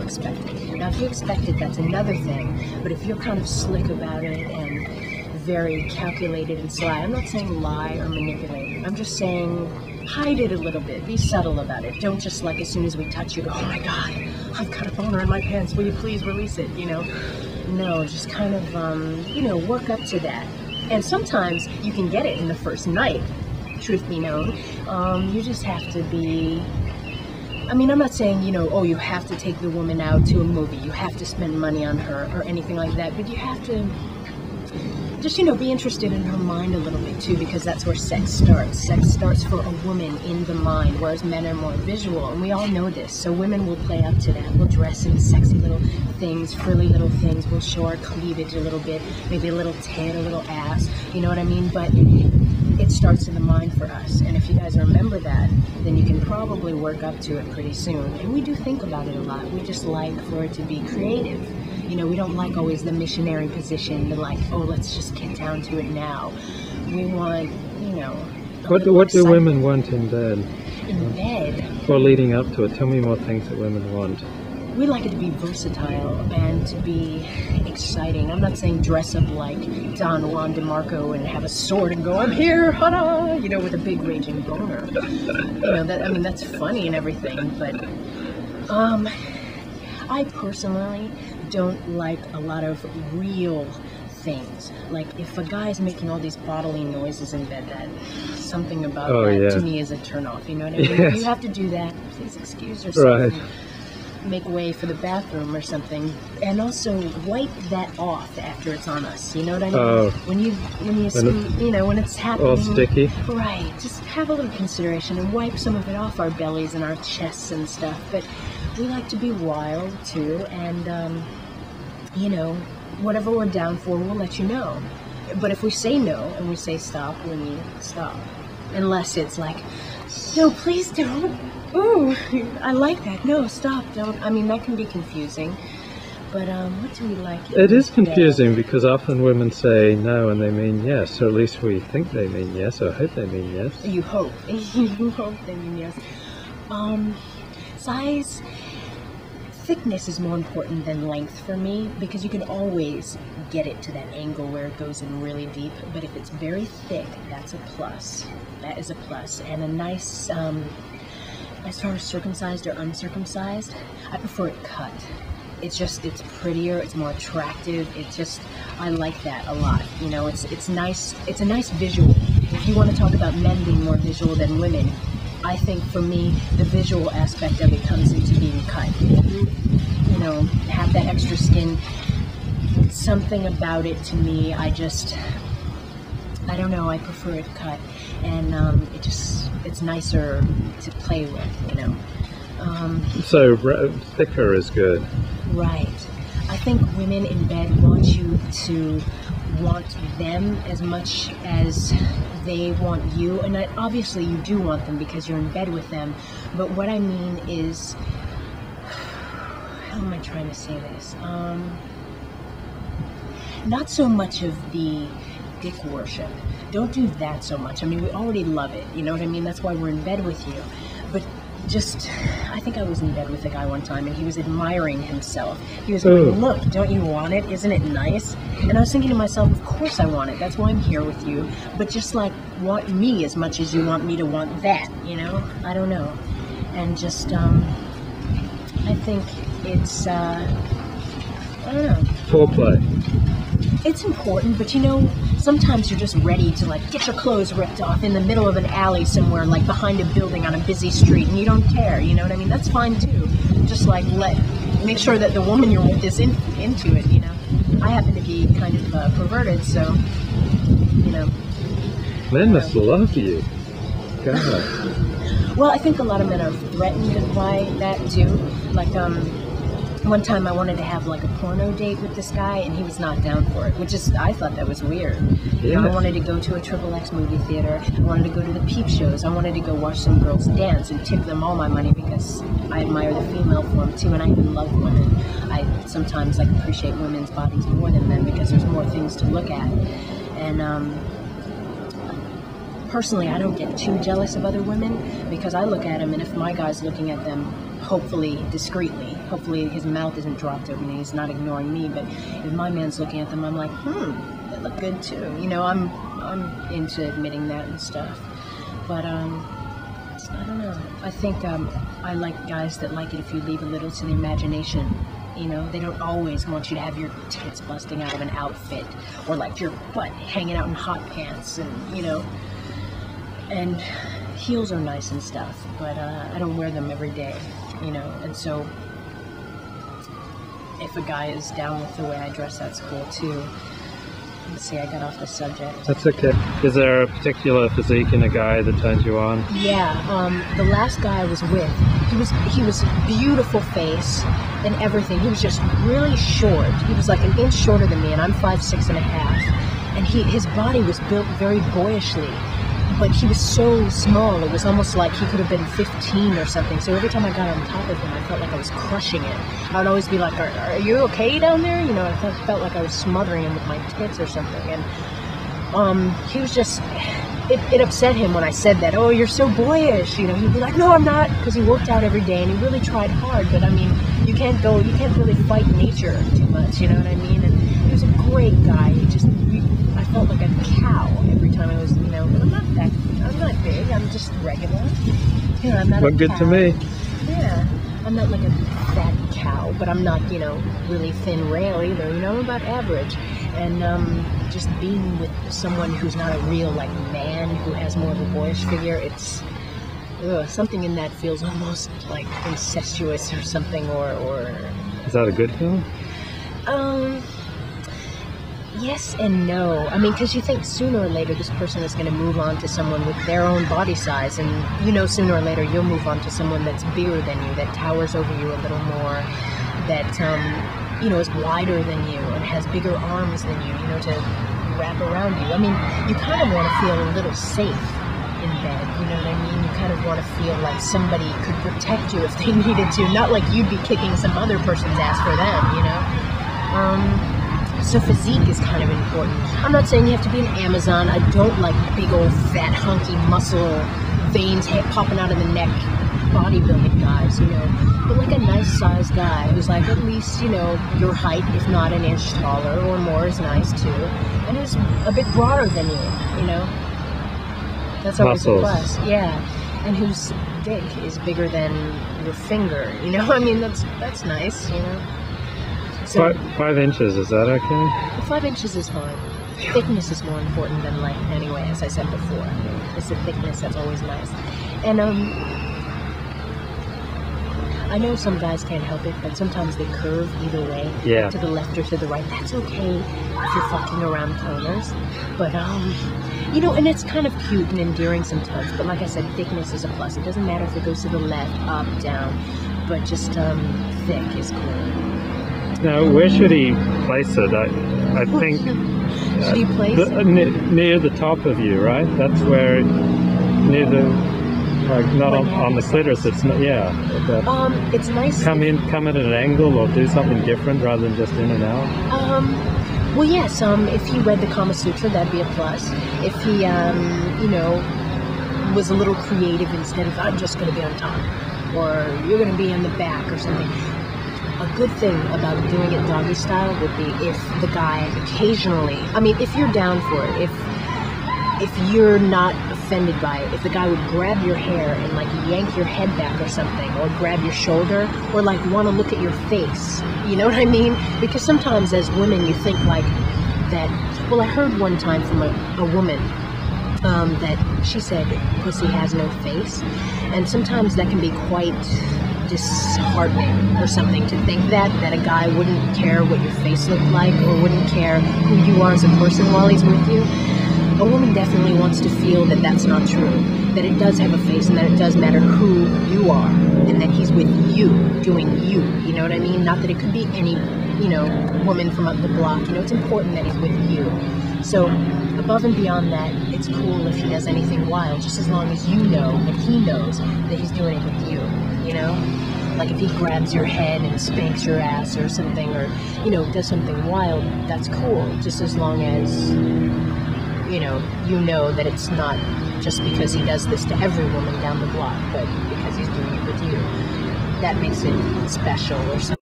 expect it. Now, if you expect it, that's another thing. But if you're kind of slick about it and very calculated and sly, I'm not saying lie or manipulate. I'm just saying hide it a little bit. Be subtle about it. Don't just like as soon as we touch you go, oh my God, I've got a boner in my pants. Will you please release it? You know? No, just kind of, work up to that. And sometimes you can get it in the first night, truth be known. You just have to be, I'm not saying, you have to take the woman out to a movie. You have to spend money on her or anything like that. But you have to just, be interested in her mind a little bit too, because that's where sex starts. Sex starts for a woman in the mind, whereas men are more visual, and we all know this. So women will play up to that. We'll dress in sexy little things, frilly little things. We'll show our cleavage a little bit, maybe a little tit, a little ass, you know what I mean? But it starts in the mind for us. And if you guys remember that, then you can probably work up to it pretty soon. And we do think about it a lot. We just like for it to be creative. We don't like always the missionary position, the like, oh, let's just get down to it now. We want, What do women want in bed? In bed? Or leading up to it? Tell me more things that women want. We like it to be versatile and to be exciting. I'm not saying dress up like Don Juan DeMarco and have a sword and go, I'm here, hada, with a big raging boner. That's funny and everything, but I personally don't like a lot of real things. Like if a guy's making all these bodily noises in bed, that something about that to me is a turn off. You know what I mean? Yes. You have to do that. Please excuse yourself. Right. Make way for the bathroom or something, and also wipe that off after it's on us. You know what I mean? Oh. When it's happening. All sticky. Right. Just have a little consideration and wipe some of it off our bellies and our chests and stuff. But we like to be wild too, and whatever we're down for, we'll let you know. But if we say no and we say stop, we mean stop. Unless it's like, no, please don't. Ooh, I like that. No, stop, don't. That can be confusing. But what do we like? It is confusing because often women say no and they mean yes, or at least we think they mean yes, or hope they mean yes. You hope. You hope they mean yes. Size, thickness is more important than length for me, because you can always get it to that angle where it goes in really deep. But if it's very thick, that's a plus. That is a plus. And a nice, as far as circumcised or uncircumcised, I prefer it cut. It's prettier, it's more attractive, I like that a lot. It's nice, it's a nice visual. If you want to talk about men being more visual than women, I think for me, the visual aspect of it comes into being cut. Have that extra skin, something about it to me, I don't know, I prefer it cut. And it's nicer to play with, So thicker is good. Right. I think women in bed want you to want them as much as they want you. And obviously you do want them because you're in bed with them. But what I mean is, how am I trying to say this? Not so much of the dick worship. Don't do that so much. We already love it. You know what I mean? That's why we're in bed with you. But I think I was in bed with a guy one time and he was admiring himself. He was going, look, don't you want it? Isn't it nice? And I was thinking to myself, of course I want it. That's why I'm here with you. But just like, want me as much as you want me to want that, I don't know. And I think it's, I don't know. Foreplay. It's important, but sometimes you're just ready to get your clothes ripped off in the middle of an alley somewhere, behind a building on a busy street, and you don't care, you know what I mean? That's fine too. Just make sure that the woman you're with is into it, I happen to be kind of perverted, so, Men must love you. God. Well, I think a lot of men are threatened by that too. One time I wanted to have a porno date with this guy and he was not down for it, I thought that was weird. Yeah. I wanted to go to a XXX movie theater, I wanted to go to the peep shows, I wanted to go watch some girls dance and tip them all my money because I admire the female form too, and I even love women. I sometimes appreciate women's bodies more than men because there's more things to look at. And personally, I don't get too jealous of other women because I look at them and if my guy's looking at them, hopefully discreetly. Hopefully his mouth isn't dropped open and he's not ignoring me. But if my man's looking at them, I'm like, they look good too. You know, I'm into admitting that and stuff. But I don't know. I think I like guys that like it if you leave a little to the imagination. You know, they don't always want you to have your tits busting out of an outfit or like your butt hanging out in hot pants and, you know, and heels are nice and stuff, but I don't wear them every day, you know, and so if a guy is down with the way I dress, that's cool too. Let's see, I got off the subject. That's okay. Is there a particular physique in a guy that turns you on? Yeah, the last guy I was with, he was beautiful face and everything. He was just really short. He was like an inch shorter than me, and I'm 5'6" and a half. And his body was built very boyishly, but he was so small. It was almost like he could have been 15 or something. So every time I got on top of him, I felt like I was crushing it. I would always be like, "Are you okay down there?" You know, I felt like I was smothering him with my tits or something. And he was just. It upset him when I said that. "Oh, you're so boyish." You know, he'd be like, "No, I'm not," because he worked out every day and he really tried hard. But I mean, you can't really fight nature too much. You know what I mean? And he was a great guy. I felt like a cow every time I was, you know. But I'm not big. I'm just regular. You know, I'm not. Look a good cow. to me. Yeah, I'm not like a fat cow, but I'm not, you know, really thin rail either. You know, I'm about average. And just being with someone who's not a real like man, who has more of a boyish figure, it's something in that feels almost like incestuous or something, or Is that a good feeling? yes and no. I mean, because you think sooner or later this person is going to move on to someone with their own body size, and you know sooner or later you'll move on to someone that's bigger than you, that towers over you a little more, that you know, is wider than you and has bigger arms than you know, to wrap around you. I mean, you kind of want to feel a little safe in bed, you know what I mean? You kind of want to feel like somebody could protect you if they needed to, not like you'd be kicking some other person's ass for them, you know? So physique is kind of important. I'm not saying you have to be an Amazon. I don't like big old fat hunky muscle veins popping out of the neck bodybuilding guys, you know, but like a nice sized guy who's like at least, you know, your height, if not an inch taller or more, is nice too, and is a bit broader than you know. That's always Muscles. a plus. Yeah, and whose dick is bigger than your finger, you know. I mean, that's nice, you know. So 5 inches, is that okay? 5 inches is fine. Thickness is more important than length anyway, as I said before. It's the thickness that's always nice. And I know some guys can't help it, but sometimes they curve either way, Yeah. to the left or to the right. That's okay if you're fucking around corners. But, you know, and it's kind of cute and endearing sometimes. But like I said, thickness is a plus. It doesn't matter if it goes to the left, up, down. But just thick is cool. Now, where should he place it? I think Should you place it? near the top of you, right? That's where, near the, like, not on the clitoris. It's not, yeah. It's nice. Come at an angle, or do something different rather than just in and out. Well, yes. If he read the Kama Sutra, that'd be a plus. If he, you know, was a little creative instead of "I'm just going to be on top," or "You're going to be in the back," or something. A good thing about doing it doggy style would be if the guy occasionally, I mean, if you're down for it, if you're not offended by it, if the guy would grab your hair and like yank your head back or something, or grab your shoulder, or like want to look at your face, you know what I mean? Because sometimes as women you think like that. Well, I heard one time from a woman that she said pussy has no face, and sometimes that can be quite disheartening or something, to think that a guy wouldn't care what your face looked like, or wouldn't care who you are as a person while he's with you. A woman definitely wants to feel that that's not true, that it does have a face, and that it does matter who you are, and that he's with you, doing you know what I mean? Not that it could be any, you know, woman from up the block. You know, it's important that he's with you. So above and beyond that, it's cool if he does anything wild, just as long as you know and he knows that he's doing it with you, you know? Like if he grabs your head and spanks your ass or something, or, you know, does something wild, that's cool, just as long as, you know that it's not just because he does this to every woman down the block, but because he's doing it with you. that makes it special or something.